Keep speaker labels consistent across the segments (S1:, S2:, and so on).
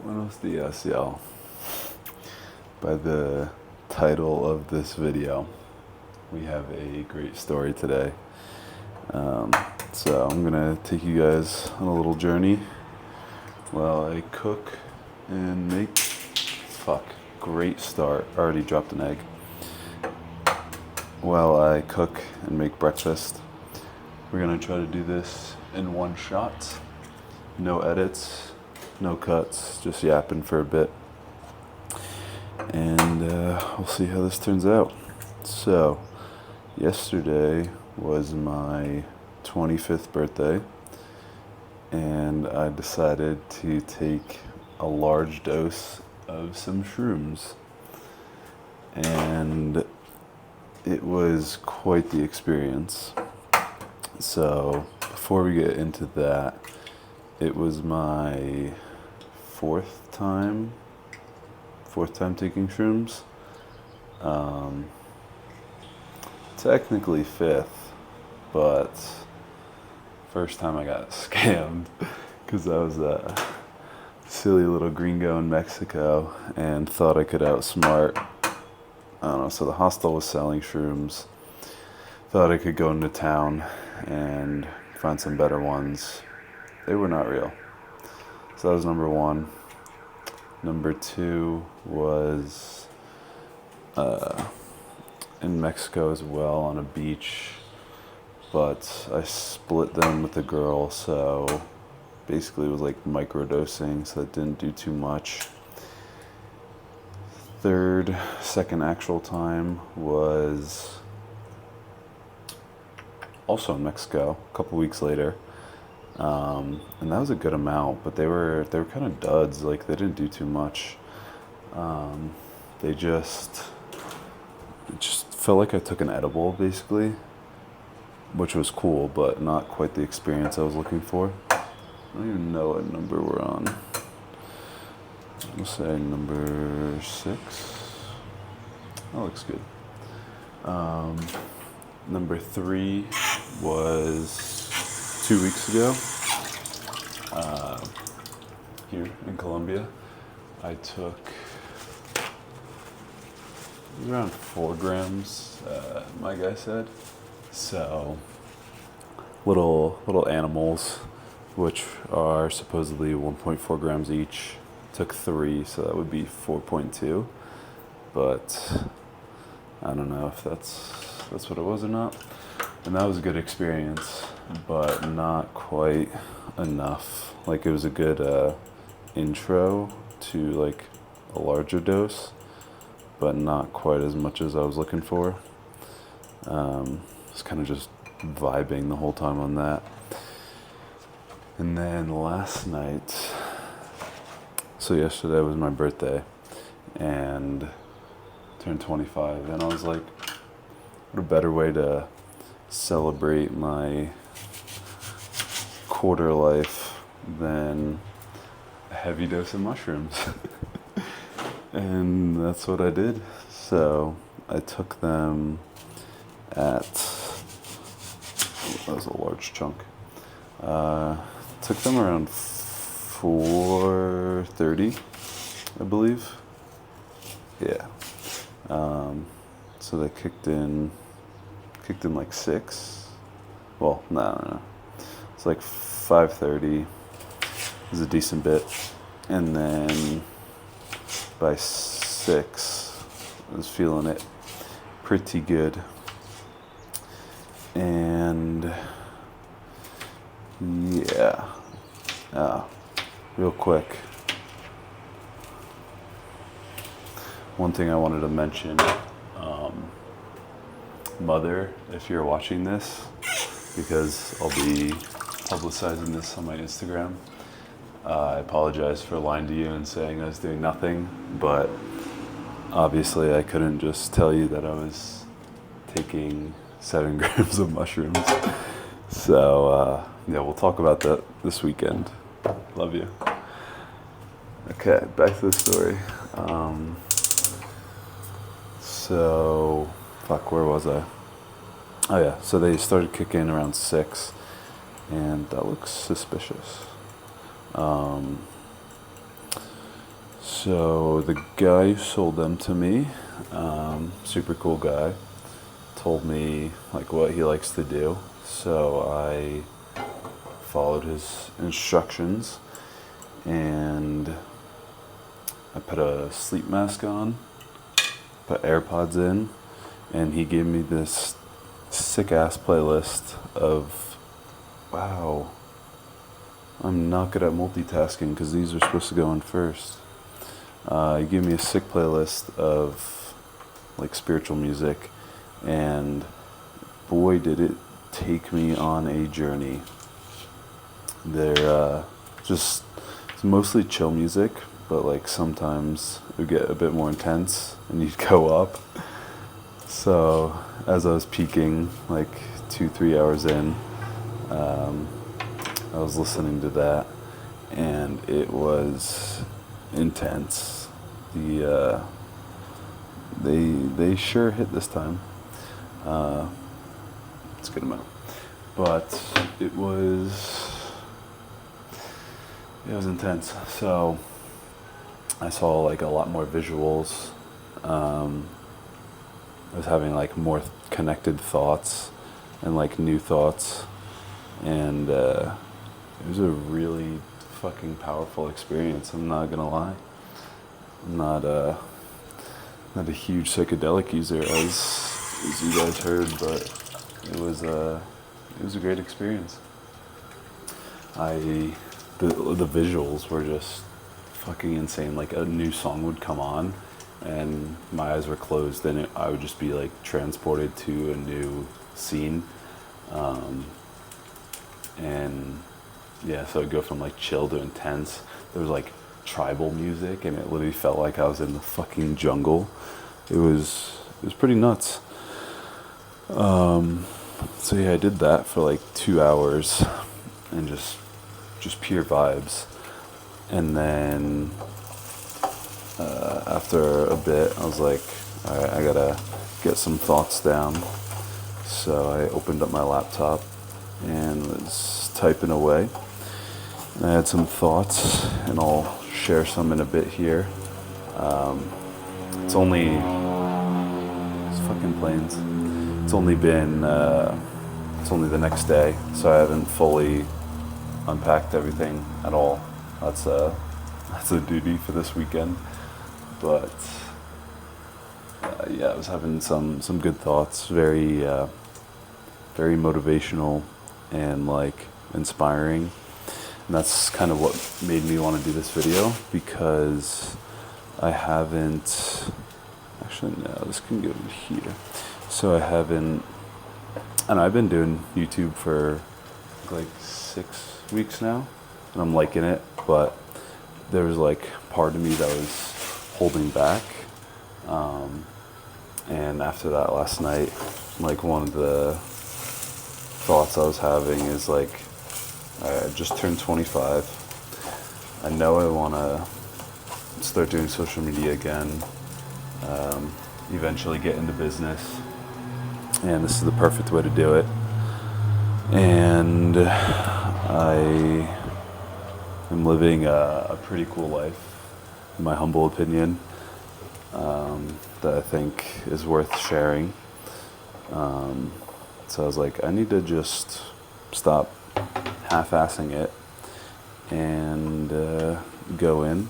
S1: Buenos dias, y'all. By the title of this video, we have a great story today. So I'm gonna take you guys on a little journey while I cook and make. Great start. Already dropped an egg. While I cook and make breakfast, we're gonna try to do this in one shot. No edits, no cuts, just yapping for a bit. And we'll see how this turns out. So, yesterday was my 25th birthday, and I decided to take a large dose of some shrooms. And it was quite the experience. So, before we get into that, it was my fourth time taking shrooms. Technically fifth, but first time I got scammed because I was a silly little gringo in Mexico and thought I could outsmart. I don't know, so the hostel was selling shrooms. Thought I could go into town and find some better ones. They were not real. So that was number one. Number two was in Mexico as well on a beach, but I split them with a girl, so basically it was like microdosing, so it didn't do too much. Second actual time was also in Mexico a couple weeks later. And that was a good amount, but they were kind of duds. Like, they didn't do too much. It just felt like I took an edible, basically, which was cool, but not quite the experience I was looking for. I don't even know what number we're on. We'll say number 6. That looks good. Number 3 was 2 weeks ago, here in Colombia. I took around 4 grams, my guy said. So, little animals, which are supposedly 1.4 grams each. Took 3, so that would be 4.2. But I don't know if that's what it was or not. And that was a good experience, but not quite enough. Like, it was a good intro to like a larger dose, but not quite as much as I was looking for. I was kind of just vibing the whole time on that. And then last night, so yesterday was my birthday, and turned 25, and I was like, what a better way to celebrate my quarter life than a heavy dose of mushrooms. And that's what I did. So I took them at, that was a large chunk. Took them around 4:30, I believe. Yeah. So they kicked in like 6. Well, no. It's like 5:30 is a decent bit. And then by 6, I was feeling it pretty good. And yeah. Real quick, one thing I wanted to mention, Mother, if you're watching this, because I'll be publicizing this on my Instagram, I apologize for lying to you and saying I was doing nothing, but obviously I couldn't just tell you that I was taking 7 grams of mushrooms. So, yeah, we'll talk about that this weekend. Love you. Okay, back to the story. Where was I? Oh yeah, so they started kicking around 6, and that looks suspicious. So the guy who sold them to me, super cool guy, told me like what he likes to do. So I followed his instructions and I put a sleep mask on, put AirPods in, and he gave me this sick ass playlist of, wow, I'm not good at multitasking because these are supposed to go in first. He gave me a sick playlist of like spiritual music, and boy did it take me on a journey. They're just, it's mostly chill music, but like sometimes it would get a bit more intense and you'd go up. So as I was peaking, like 2-3 hours in, I was listening to that, and it was intense. They sure hit this time. It's a good amount, but it was intense. So I saw like a lot more visuals. I was having like more connected thoughts and like new thoughts, and it was a really fucking powerful experience. I'm not gonna lie. I'm not a huge psychedelic user, as you guys heard, but it was a great experience. The visuals were just fucking insane. Like a new song would come on, and my eyes were closed, and I would just be like transported to a new scene, and yeah, so it'd go from like chill to intense. There was like tribal music, and it literally felt like I was in the fucking jungle. It was pretty nuts. So yeah, I did that for like 2 hours, and just pure vibes. And then after a bit, I was like, all right, I gotta get some thoughts down. So I opened up my laptop and was typing away. And I had some thoughts, and I'll share some in a bit here. It's fucking planes. It's only the next day, so I haven't fully unpacked everything at all. That's a duty for this weekend. But yeah, I was having some good thoughts, very motivational and like inspiring. And that's kind of what made me want to do this video, because I haven't, actually no, this can go here. So I've been doing YouTube for like 6 weeks now, and I'm liking it, but there was like part of me that was holding back. And after that last night, like one of the thoughts I was having is like, I just turned 25. I know I want to start doing social media again, eventually get into business, and this is the perfect way to do it. And I am living a pretty cool life, in my humble opinion, that I think is worth sharing. So I was like, I need to just stop half-assing it and go in.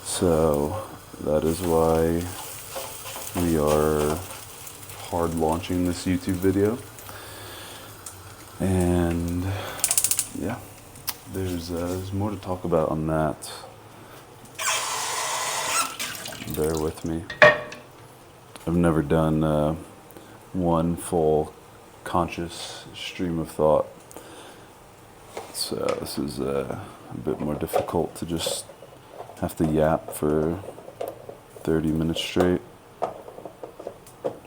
S1: So that is why we are hard launching this YouTube video. And yeah, there's more to talk about on that. Bear with me. I've never done one full conscious stream of thought, so this is a bit more difficult to just have to yap for 30 minutes straight.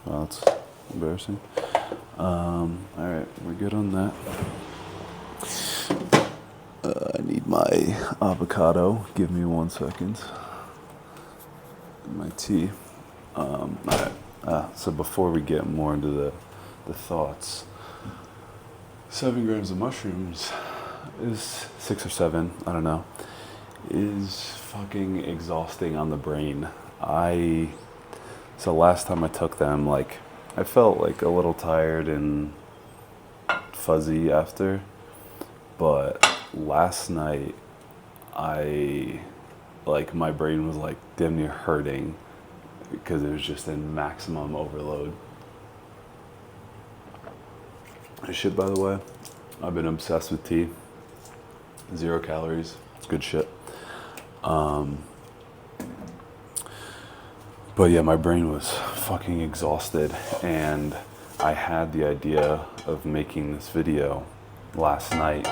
S1: Wow, that's embarrassing. Alright, we're good on that. I need my avocado. Give me 1 second. My tea. Alright. So before we get more into the thoughts, 7 grams of mushrooms is 6 or 7, I don't know. is fucking exhausting on the brain. So last time I took them, like, I felt like a little tired and fuzzy after, but last night my brain was like damn near hurting because it was just in maximum overload. Shit, by the way, I've been obsessed with tea. 0 calories. It's good shit. But yeah, my brain was fucking exhausted, and I had the idea of making this video last night,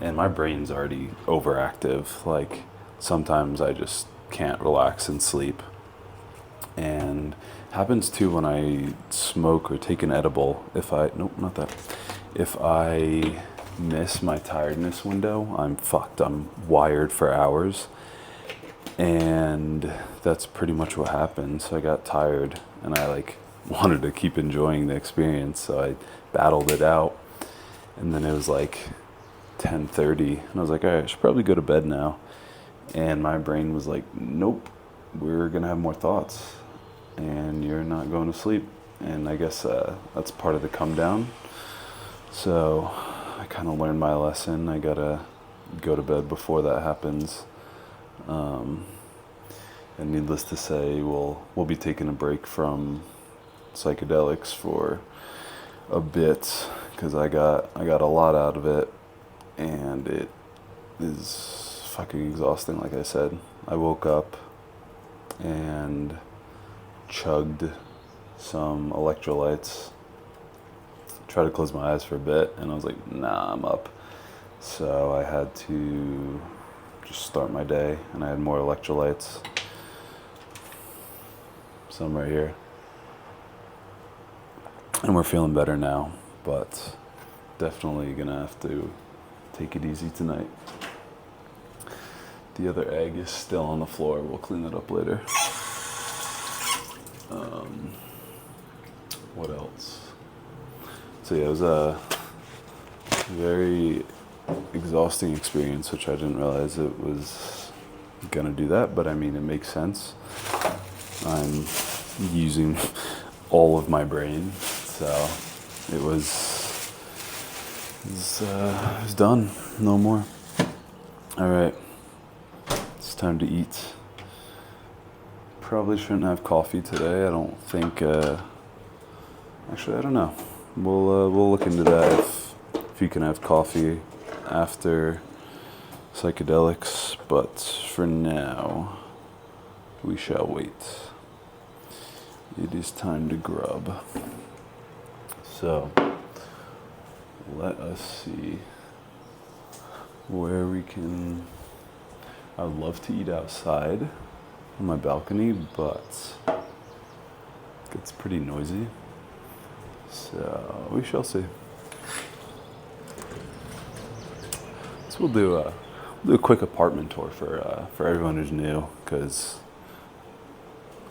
S1: and my brain's already overactive. Like, sometimes I just can't relax and sleep. And happens too when I smoke or take an edible. Nope, not that. If I miss my tiredness window, I'm fucked. I'm wired for hours. And that's pretty much what happened. So I got tired, and I wanted to keep enjoying the experience, so I battled it out. And then it was like 10:30, and I was like, all right, I should probably go to bed now. And my brain was like, nope, we're gonna have more thoughts, and you're not going to sleep. And I guess that's part of the come down. So I kind of learned my lesson. I gotta go to bed before that happens. And needless to say, we'll be taking a break from psychedelics for a bit, because I got a lot out of it, and it is fucking exhausting. Like I said, I woke up and chugged some electrolytes, tried to close my eyes for a bit, and I was like, nah, I'm up. So I had to just start my day, and I had more electrolytes. Some right here. And we're feeling better now, but definitely gonna have to take it easy tonight. The other egg is still on the floor. We'll clean it up later. What else? So yeah, it was a very exhausting experience, which I didn't realize it was gonna do that, but I mean, it makes sense. I'm using all of my brain, so it was done. No more. All right, it's time to eat. Probably shouldn't have coffee today. I don't think. Actually, I don't know. We'll look into that if you can have coffee after psychedelics, but for now, we shall wait. It is time to grub. So, let us see where we can. I would love to eat outside on my balcony, but it gets pretty noisy. So, we shall see. So we'll do a quick apartment tour for everyone who's new, because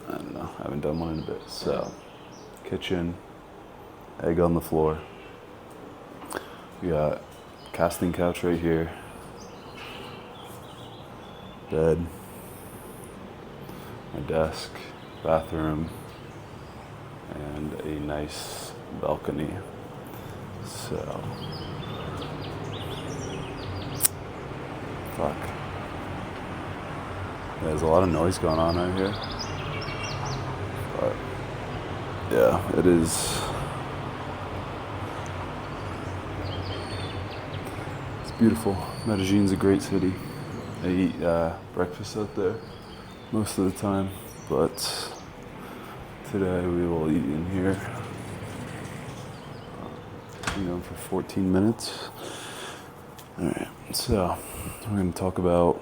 S1: I don't know, I haven't done one in a bit. So, kitchen, egg on the floor. We got casting couch right here, bed, my desk, bathroom, and a nice balcony. So, fuck. There's a lot of noise going on right here. But yeah, it is. It's beautiful. Medellin's a great city. I eat breakfast out there most of the time, but today we will eat in here. For 14 minutes. All right, so we're going to talk about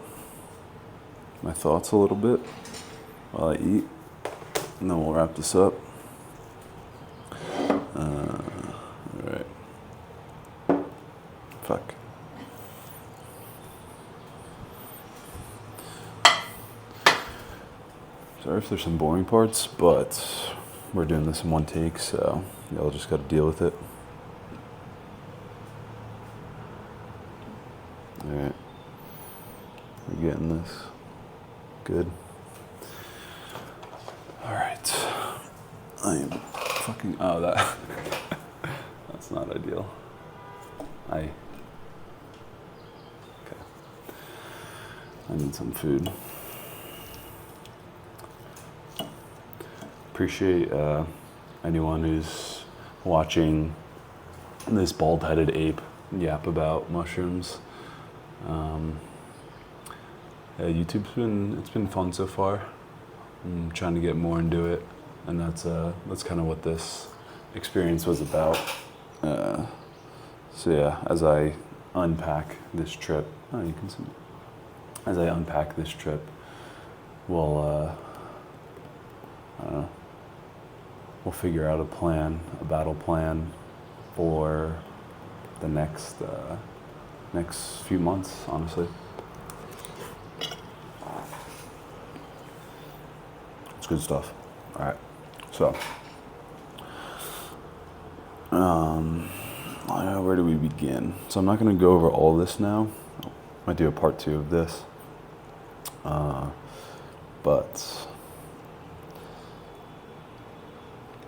S1: my thoughts a little bit while I eat, and then we'll wrap this up. All right. Fuck. Sorry if there's some boring parts, but we're doing this in one take, so y'all just got to deal with it. All right. We're getting Nice. Good. Alright. I am fucking... Oh, that... That's not ideal. Okay. I need some food. Appreciate anyone who's watching this bald-headed ape yap about mushrooms. Yeah, it's been fun so far. I'm trying to get more into it, and that's kind of what this experience was about. So yeah, as I unpack this trip, you can see. As I unpack this trip, we'll figure out a battle plan for the next few months, honestly. It's good stuff. All right, so where do we begin? So I'm not going to go over all this now. I might do a part 2 of this, but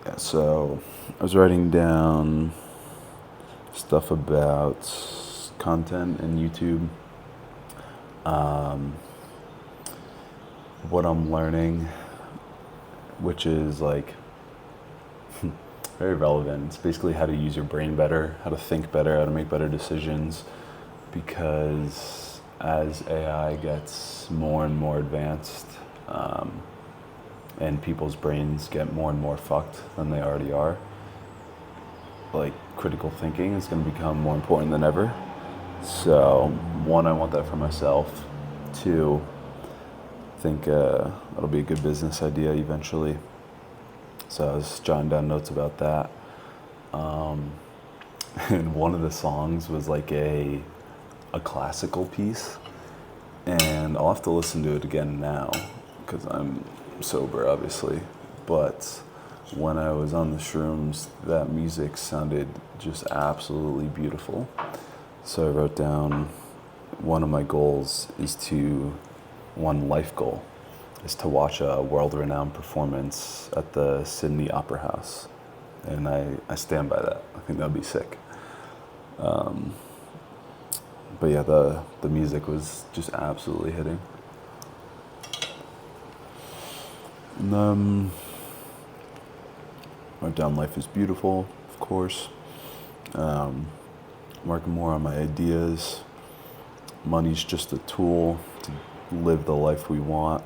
S1: yeah. So I was writing down stuff about content and YouTube, what I'm learning, which is like very relevant. It's basically how to use your brain better, how to think better, how to make better decisions, because as AI gets more and more advanced, and people's brains get more and more fucked than they already are, like critical thinking is going to become more important than ever. So, 1, I want that for myself. 2, I think that'll be a good business idea eventually. So I was jotting down notes about that. And one of the songs was like a classical piece, and I'll have to listen to it again now because I'm sober, obviously. But when I was on the shrooms, that music sounded just absolutely beautiful. So I wrote down one of my goals is one life goal is to watch a world-renowned performance at the Sydney Opera House. And I stand by that. I think that'd be sick. But yeah, the music was just absolutely hitting. And wrote down life is beautiful, of course. Working more on my ideas. Money's just a tool to live the life we want.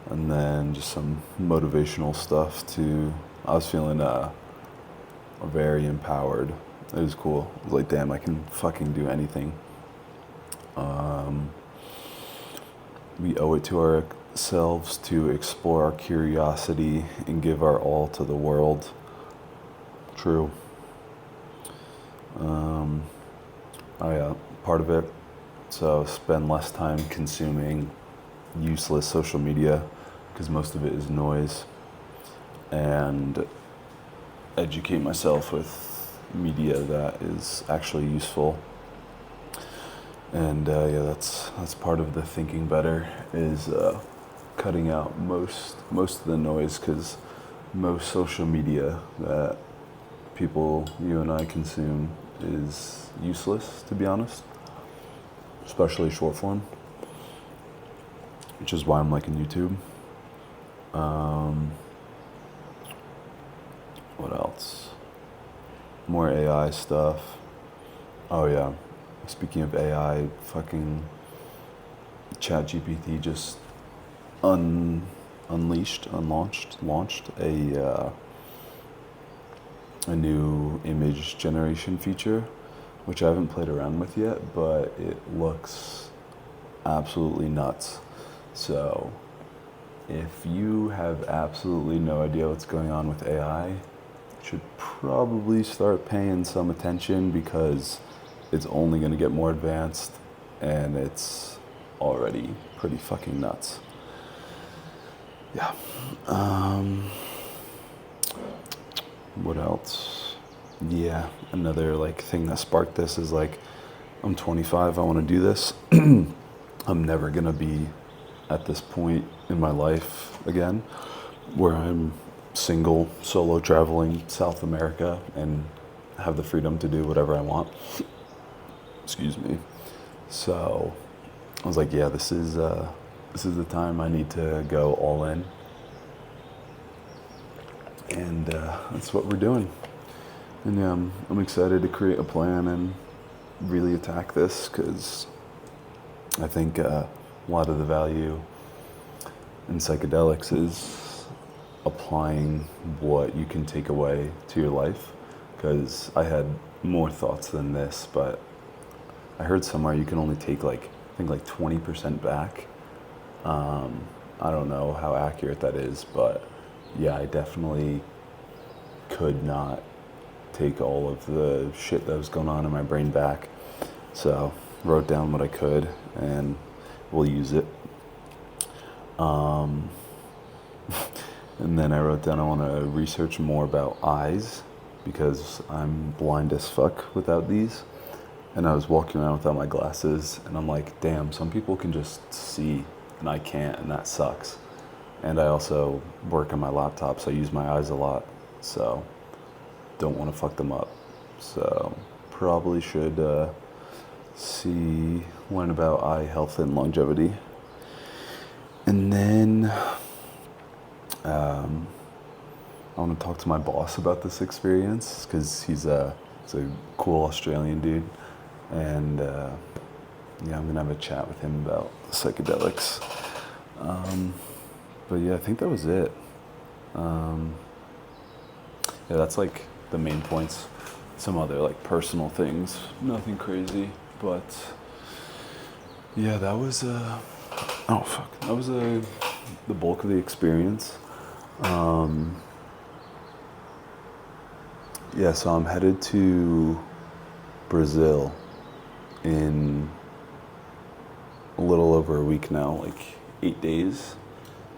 S1: And then just some motivational stuff too. I was feeling very empowered. It was cool. I was like, damn, I can fucking do anything. We owe it to ourselves to explore our curiosity and give our all to the world. True. Oh yeah, part of it. So spend less time consuming useless social media because most of it is noise, and educate myself with media that is actually useful. And yeah, that's part of the thinking better is cutting out most of the noise, because most social media that people, you and I, consume is useless, to be honest, especially short form, which is why I'm liking YouTube. What else? More AI stuff. Oh yeah, speaking of AI, fucking ChatGPT just launched a new image generation feature, which I haven't played around with yet, but it looks absolutely nuts. So if you have absolutely no idea what's going on with AI, you should probably start paying some attention, because it's only going to get more advanced, and it's already pretty fucking nuts. Yeah. What else? Yeah, another like thing that sparked this is like, I'm 25, I want to do this. I'm never going to be at this point in my life again where I'm single, solo traveling South America and have the freedom to do whatever I want. Excuse me. So I was like, yeah, this is the time I need to go all in. And that's what we're doing. And yeah, I'm excited to create a plan and really attack this, because I think a lot of the value in psychedelics is applying what you can take away to your life. Because I had more thoughts than this, but I heard somewhere you can only take I think 20% back. I don't know how accurate that is, but yeah, I definitely could not take all of the shit that was going on in my brain back. So wrote down what I could, and we'll use it. And then I wrote down I want to research more about eyes, because I'm blind as fuck without these. And I was walking around without my glasses, and I'm like, damn, some people can just see and I can't, and that sucks. And I also work on my laptop, so I use my eyes a lot, so don't want to fuck them up. So probably should learn about eye health and longevity. And then I want to talk to my boss about this experience, because he's a cool Australian dude. And yeah, I'm going to have a chat with him about psychedelics. But yeah, I think that was it. Yeah, that's the main points. Some other personal things, nothing crazy, but yeah, that was the bulk of the experience. Yeah, so I'm headed to Brazil in a little over a week now, 8 days,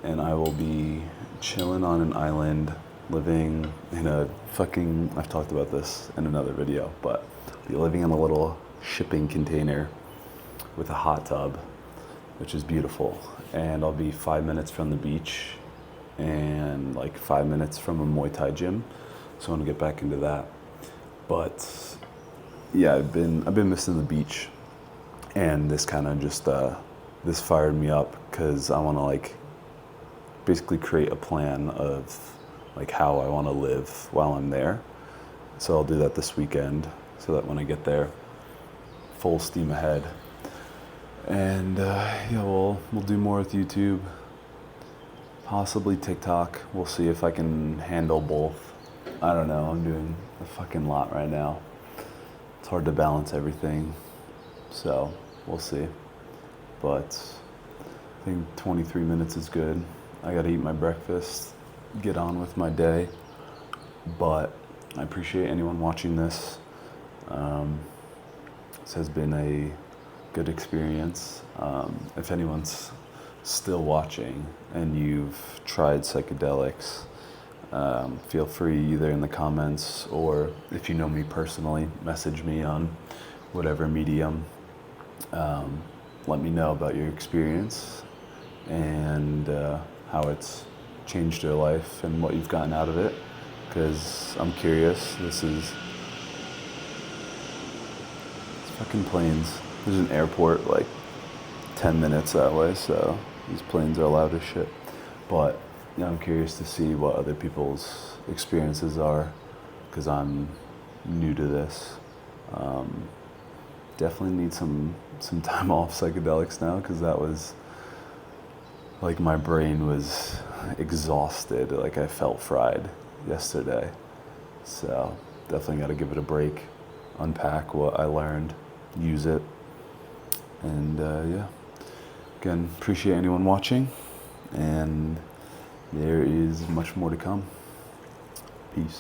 S1: and I will be chilling on an island, living in I've talked about this in another video, but I'll be living in a little shipping container with a hot tub, which is beautiful. And I'll be 5 minutes from the beach and 5 minutes from a Muay Thai gym. So I want to get back into that. But yeah, I've been missing the beach, and this kind of just this fired me up, because I want to basically create a plan of how I want to live while I'm there. So I'll do that this weekend, so that when I get there, full steam ahead. And yeah, we'll do more with YouTube, possibly TikTok. We'll see if I can handle both. I don't know, I'm doing a fucking lot right now. It's hard to balance everything, so we'll see. But I think 23 minutes is good. I gotta eat my breakfast, get on with my day. But I appreciate anyone watching this. This has been a good experience. If anyone's still watching and you've tried psychedelics, feel free, either in the comments, or if you know me personally, message me on whatever medium. Let me know about your experience and how it's changed your life and what you've gotten out of it, because I'm curious. It's fucking planes. There's an airport 10 minutes that way, so these planes are loud as shit. But yeah, I'm curious to see what other people's experiences are, because I'm new to this. Definitely need some time off psychedelics now, because that was my brain was exhausted. I felt fried yesterday. So definitely got to give it a break, unpack what I learned, use it. And yeah, again, appreciate anyone watching, and there is much more to come. Peace.